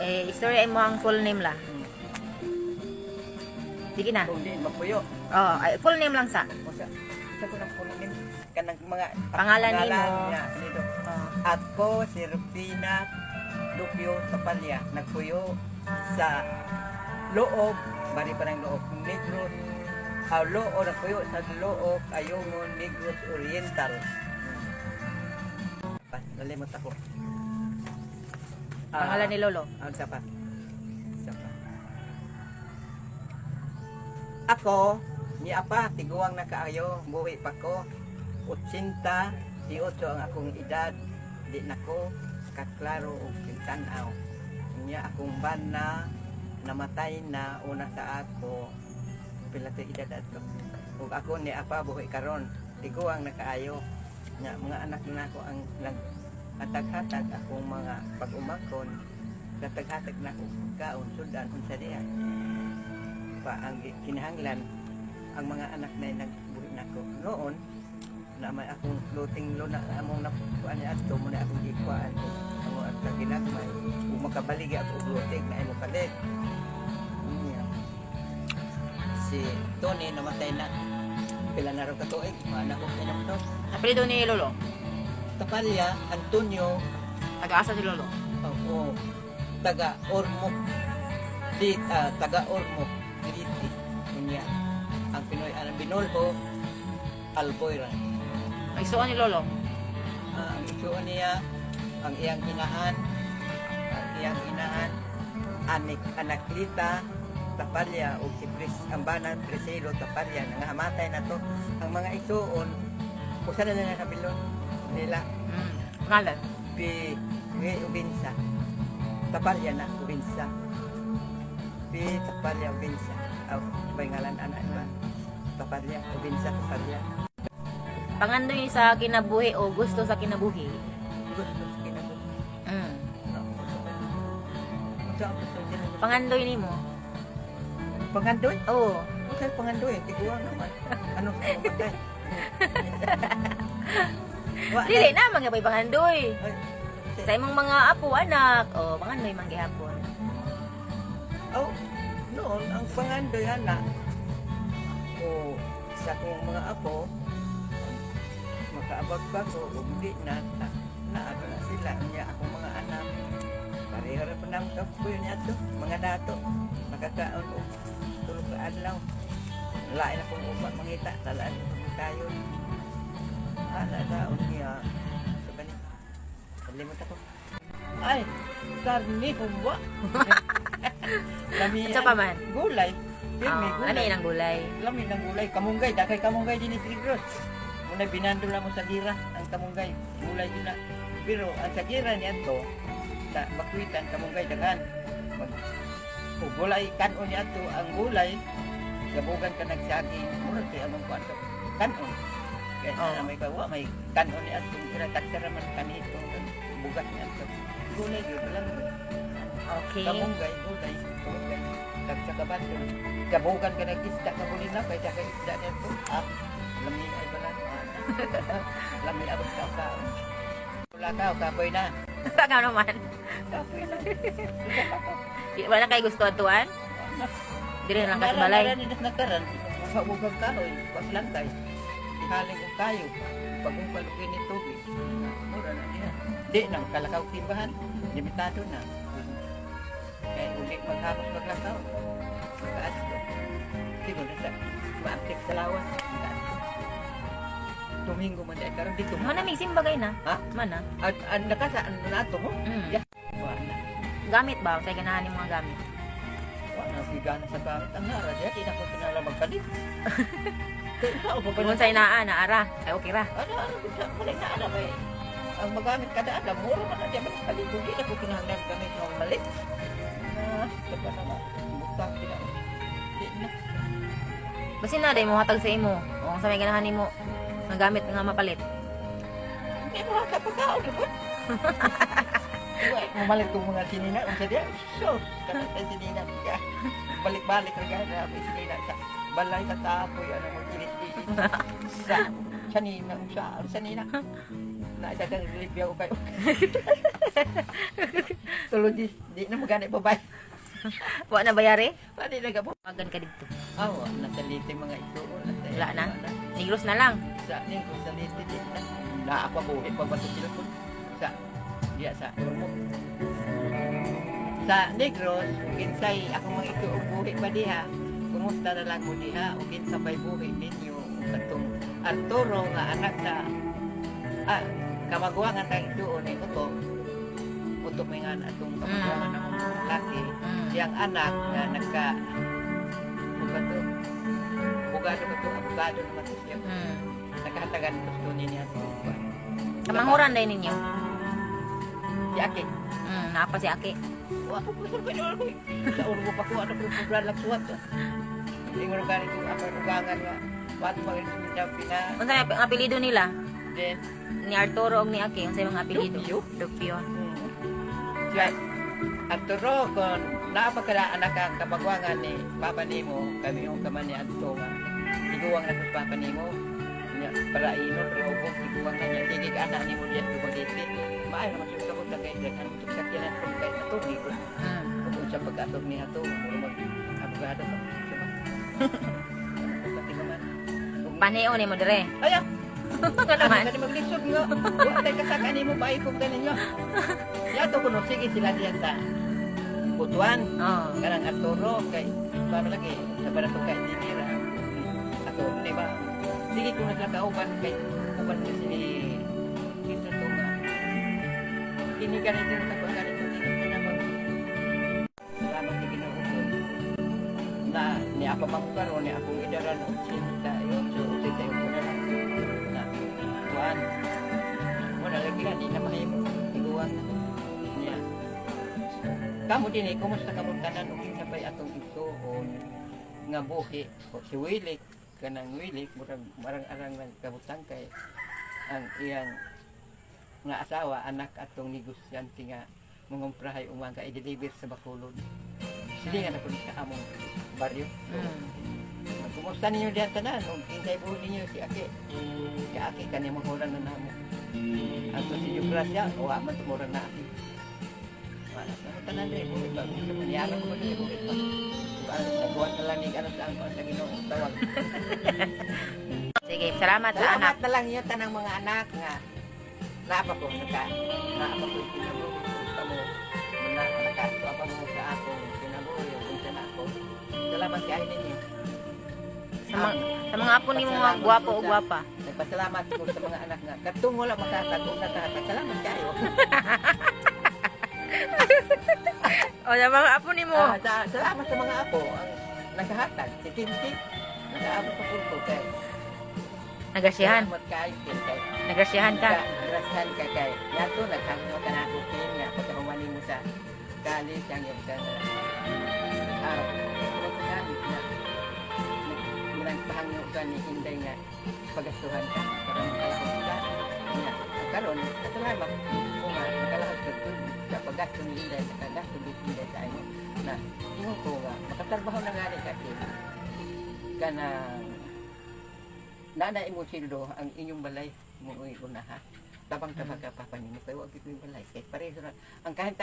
Istorya mo ang full name la. Sige na. Kung di mapuyo. Oh, full name lang sa. Sa ko ng full name kanang mga Pangalan nimo. niya dito. Oh. Ako si Rufina Lupio Tapalya nagpuyo sa Loob, bari pa ng Loob, Negros, Loob, nagpuyo sa Loob, Ayungon, Negros Oriental. Nalimot ako. Pangalan ni Lolo. Ang sapa. Ako, ni Apa, tiguang na kaayo, buhi pa ko. 80, si 8 ang akong edad. Di na ko, kaklaro o pintanaw. Niya akong ban na, namatay na una sa ako. Pila to edad ato. Ug ako ni Apa, buhi karon, tiguang na kaayo. Nya mga anak na ako ang hatag-hatag akong mga pag-umakon. Hatag-hatag na ako kaon, sudan, unsa diya. Pa ang kinahanglan ang mga anak na nagbuhi nako noon na may akong floating loan na among napuan ni adto mo na akong ikuan amo at ginagmay kung makabaligi ako og floating na imo palit si Tony namatay na pila na ro ka tuig anak ko kinam to Apelido ni Lolo. Tapalya Antonio Taga-asa si Lolo. oo taga Ormoc taga Ormoc City niya ang Pinoy ang Binolho Alboyra. Ay, suon ni Lolo. Ang isuon niya ang iyang inahan Anaklita Tapalya o si Ambanan Preselo Tapalya nangahamatay na to ang mga isuon usa na lang kabilon nila Pangalan. Ubinsa Tapalya na Ubinsa Tapalya Ubinsa sabay ngalan anak ba Tapalya Ubinsa Tapalya Pangandoy sa kinabuhi o gusto sa kinabuhi. gusto sa kinabuhi Pangandoy nimo. Pangandoy? Oo. Okay, pangandoy. Tiguan naman. Ano sa patay? Dili na mga bay pangandoy. Ay, Sa imong mga apo anak, pangandoy man gihapon. oh, noon, ang pangandoy anak o sa kong mga apo, makaabag-bag o hindi na ano na sila. Niya akong mga anak. Pareho na pa naman kapoy niya ito. Mga dato. Makakaon o tulog ka adlaw. Lain na kong upat mangita. Lalaan ko kayo. Daon niya. Sabali. Salimot ako. Ay, karni humwa. Unsa pa man? Gulay. Pirmi, Ano gulay. ang gulay? Lami ng gulay. Kamunggay. Dakay kamunggay din ni Trigros. Muna binando lang mo sa gira. Ang kamunggay. Gulay din na. Pero ang sa gira niya to, sa bakwitan, kamunggay dagan. O gulay, kanon niya to, ang gulay, gabugan ka nagsaging, muna kaya among kuwan to, kanon. Kaya na may kawa, may kanon niya to, pinataksara man kanito, bugat niya to. Gulay, yun lang. Okay. Kamunggay, gulay, kamunggay. Tagsa ka ba to, gabugan ka nag-isda, kabulin na, kaya ka isda niya to. Lami ay ba lang. Lami abot ka. Wala ka, kapoy na. Taka naman. Kapoy na. Wala kay gusto atuan? Dire lang ka sa balay. Nakaran, mabugang kahoy, was lang kay. Ihaling ko kayo, bagong palugin ni tubig. Mura na niya. Di nang kalakaw timbahan, limitado na. Kaya uli maghapos maglakaw. Magkaas ko. Siguro na sa maaktik sa lawas. Magkaas ko. Domingo man dahil karon dito. Mana may simbagay na? Ha? Mana? Ang nakasaan na ito mo? Yeah. Wala. Gamit ba? Sa ganahan yung mga gamit. Wala, sigana sa gamit. Ang nara, diya, di na ko pinala magpalit. Kaya ikaw, Kung sa inaan na ara. Ay okay ra. ano, bisa, mali na alam eh. Ang magamit kada alam, mura man na diya, magpalit. Kung di na ko pinahanggan gamit ng malit. Diba naman, butang sila. Di na. Basta na day mo hatag sa imo. O sa may ganahan nimo nga gamit nga mapalit. Hindi mo haka pagkaon, diba? Mamalit kong mga sinina, ang sadya, sure, kanang tayo sinina. Balik-balik na gana, may sinina sa balay sa tapoy, ano, mag-ilit-ilit. Sa sanina, sa sanina. Naisa ka, nilipya ko kayo. Tulog di na magani babay. Wa na bayari? Pwede na gabo. Magan ka dito. Aw, nasaliti mga ito. Wala na? Negros na lang. Sa atin ko saliti din na. Na ako buhi pa ba sa sila po? Sa diya sa Urmo. Sa Negros, kinsay ako mga ito buhi pa diha. Kumusta na lang mo diha o kinsa pa'y buhi ninyo atong Arturo nga anak sa kamagwangan tang doon ay uto may nga atong kamagwangan ng laki. Siyang anak na abogado naman to siya. Nakahatagan ko sa niya ito. Kamanguran dahil ninyo. Si Aki. Napa si Aki. Ako po sa pinol ko. Sa urbo pa ko, ano po yung lang suwat. Hindi mo nagkari ko ako nugangan nga. Ba't mga siya pina... Kung saan ang apelido nila? Then, Ni Arturo o ni Aki? Kung saan mga apelido? Dupio. Dupio. Siya, Arturo, kung napakala anak ang kapagwangan ni Papa Nimo, kami yung kaman ni Anto nga, iguwang na sa Papa Nimo, para ino, pero ubong, iguwang na niya, higig anak ni mo diyan, lumagiti. Maayo naman yung sabot na kayo, dyan, ano sa sakyanan kung kahit atong, kung siya pag-atong ni Ato, mag-abogado pa. Pati naman. Paneo ni mo dire. Ayaw! Ano naman? Kani maglisod nga. Watay kasakan mo pa ikog ganin nyo. Yato kuno sige sila diyan sa Butuan. Oo. Kanang Arturo kay paano lagi sa barato kay Dinira. Ato, di ba? Sige kung nagla kauban kay uban ko si kita to nga. Kini ganito sa pagganito dito na mag. Salamat sa Ginoo na ni apa mangkaro ni akong idaran og cinta yo so sa iyo na na kuan wala lagi na di na mahimo iguan niya kamu din kumusta ka mo tanan og kinsa pay atong isuon nga buhi o si Wilik kanang Wilik murag marang-arang lang kabutang kay ang iyang nga asawa anak atong negosyante nga mangumprahay umaga i-deliver sa Bacolod. Sige nga na ka among baryo. Kumusta ninyo diyan tanan? Kung kinsay po ninyo si Aki. Si Aki kanya mahulan na namo. Ang to si Yugrasya, o aman tumura na Aki. Wala na tanan rin po ito. Maniyaran ko din po ito. Nagbuwan na lang ni ano saan ko sa Ginoo tawag. Sige, salamat sa anak. Salamat na lang yun tanang mga anak nga. Naapa ko kinabuhi mo na nakaso apa mo sa akong kinabuhi kung sa ako. Salamat kay ninyo. Sa mga apo ni mo mga gwapo o gwapa. Nagpasalamat ko sa mga anak nga. Katong wala makakatong nakakatag. Salamat kayo. O sa mga apo ni mo. Salamat sa mga apo ang nakahatag. Si Kinti, nakaabot sa pulpo kay. Nagrasyahan. Salamat kayo kay. Nagrasyahan ka. Nagrasyahan ka kay. Yato, naghangyo ka na ako kin nga. Pagkahumani mo sa kalis, ang yung ka na. Nagpahangyo ka ni Inday nga pagastuhan ka para makalahos ka. Karon, salamat ko nga makalahos ka sa paggasto ni Inday, nakagasto ni Inday sa inyo na ingon ko nga makatrabaho na nga rin kasi ka na nanay mo sildo ang inyong balay mo una ha tabang tabang ka pa niyo kay wag yung balay kay pareho na ang kahit